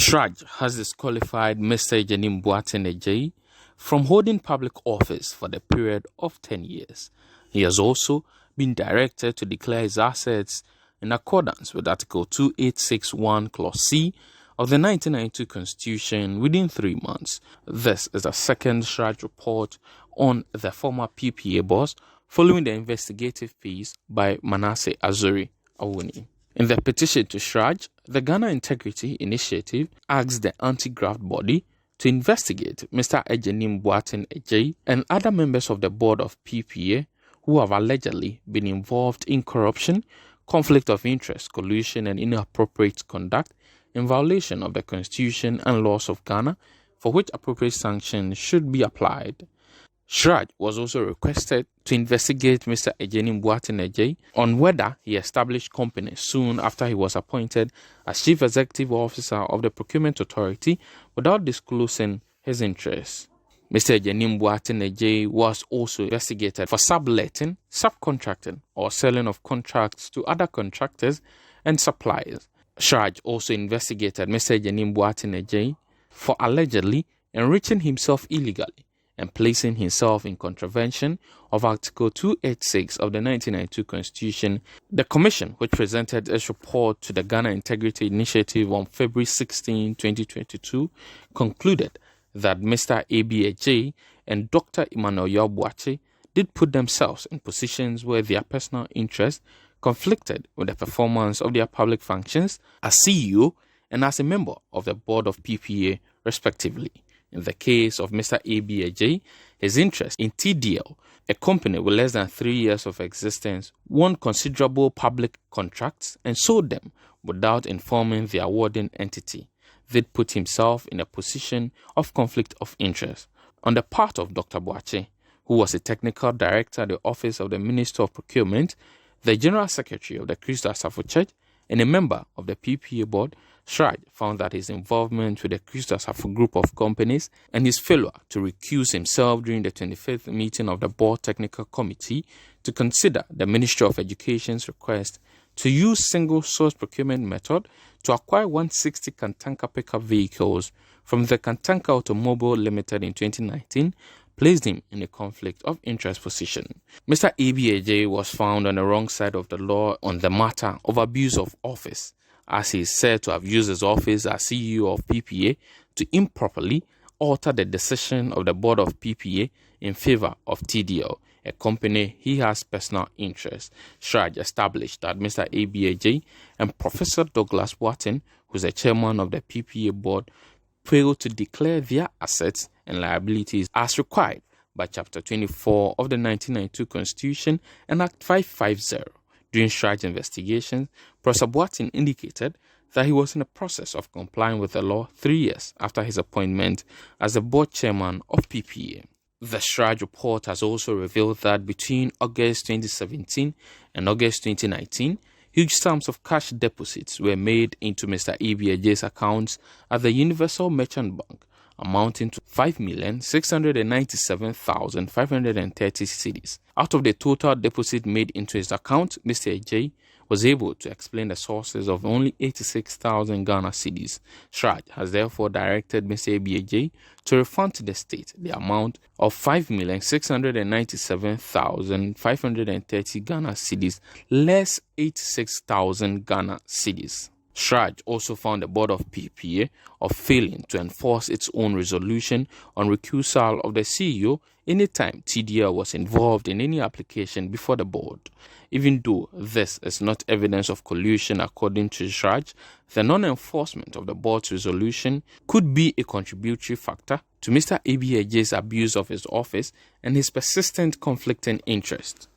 CHRAJ has disqualified Mr. Adjenim Boateng Adjei from holding public office for the period of 10 years. He has also been directed to declare his assets in accordance with Article 2861 Clause C of the 1992 Constitution within 3 months. This is the second CHRAJ report on the former PPA boss following the investigative piece by Manasseh Azuri Awuni. In the petition to CHRAJ, the Ghana Integrity Initiative asks the anti-graft body to investigate Mr. Adjenim Boateng Adjei and other members of the board of PPA who have allegedly been involved in corruption, conflict of interest, collusion, and inappropriate conduct in violation of the Constitution and laws of Ghana, for which appropriate sanctions should be applied. CHRAJ was also requested to investigate Mr. Adjenim Boateng Adjei on whether he established companies soon after he was appointed as Chief Executive Officer of the Procurement Authority without disclosing his interests. Mr. Adjenim Boateng Adjei was also investigated for subletting, subcontracting, or selling of contracts to other contractors and suppliers. CHRAJ also investigated Mr. Adjenim Boateng Adjei for allegedly enriching himself illegally and placing himself in contravention of Article 286 of the 1992 Constitution. The Commission, which presented its report to the Ghana Integrity Initiative on February 16, 2022, concluded that Mr. A.B. Adjei and Dr. Emmanuel Yabuachi did put themselves in positions where their personal interests conflicted with the performance of their public functions as CEO and as a member of the board of PPA, respectively. In the case of Mr. A.B. Adjei, his interest in TDL, a company with less than 3 years of existence, won considerable public contracts and sold them without informing the awarding entity. They'd put himself in a position of conflict of interest. On the part of Dr. Boache, who was a technical director at the Office of the Minister of Procurement, the General Secretary of the CHRAJ, and a member of the PPA board, CHRAJ found that his involvement with the CHRAJ group of companies and his failure to recuse himself during the 25th meeting of the Board Technical Committee to consider the Ministry of Education's request to use single-source procurement method to acquire 160 Kantanka pickup vehicles from the Kantanka Automobile Limited in 2019 placed him in a conflict of interest position. Mr. A.B. Adjei was found on the wrong side of the law on the matter of abuse of office, as he is said to have used his office as CEO of PPA to improperly alter the decision of the board of PPA in favor of TDL, a company he has personal interest. CHRAJ established that Mr. A.B. Adjei and Professor Douglas Boateng, who is the chairman of the PPA board, failed to declare their assets and liabilities as required by Chapter 24 of the 1992 Constitution and Act 550. During CHRAJ investigations, Professor Boateng indicated that he was in the process of complying with the law 3 years after his appointment as the board chairman of PPA. The CHRAJ report has also revealed that between August 2017 and August 2019, huge sums of cash deposits were made into Mr. A.B. Adjei's accounts at the Universal Merchant Bank, amounting to 5,697,530 cedis. Out of the total deposit made into his account, Mr. Adjei was able to explain the sources of only 86,000 Ghana cedis. CHRAJ has therefore directed Mr. A.B. Adjei to refund to the state the amount of 5,697,530 Ghana cedis, less 86,000 Ghana cedis. CHRAJ also found the board of PPA of failing to enforce its own resolution on recusal of the CEO anytime TDL was involved in any application before the board. Even though this is not evidence of collusion according to CHRAJ, the non-enforcement of the board's resolution could be a contributory factor to Mr. A.B. Adjei's abuse of his office and his persistent conflicting interest.